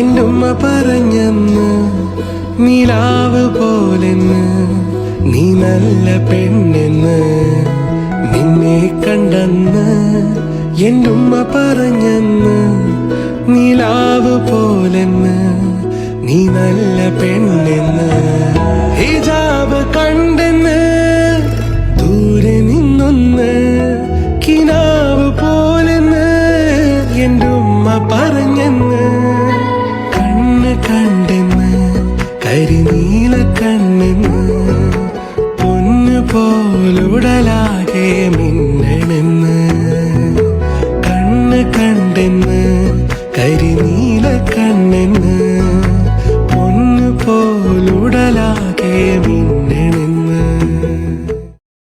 എന്റുമ്മ പറഞ്ഞെന്ന് നിലാവ് പോലെന്ന് നീ നല്ല പെണ്ണെന്ന് നിന്നെ കണ്ടെന്ന് എന്റുമ്മ പറഞ്ഞെന്ന് നിലാവ് പോലെന്ന് നീ നല്ല പെണ്ണെന്ന് ഹിജാബ് കണ്ടെന്ന് ദൂരെ നിന്നൊന്ന് കിനാവ് പോലെന്ന് എന്റുമ്മ പറഞ്ഞെന്ന് കണ്ണ് കണ്ടെന്ന് കരിനീല കണ്ണെന്ന് പൊന്നു പോലുടലാകെ മിന്നണെന്ന് കണ്ണ് കണ്ടെന്ന്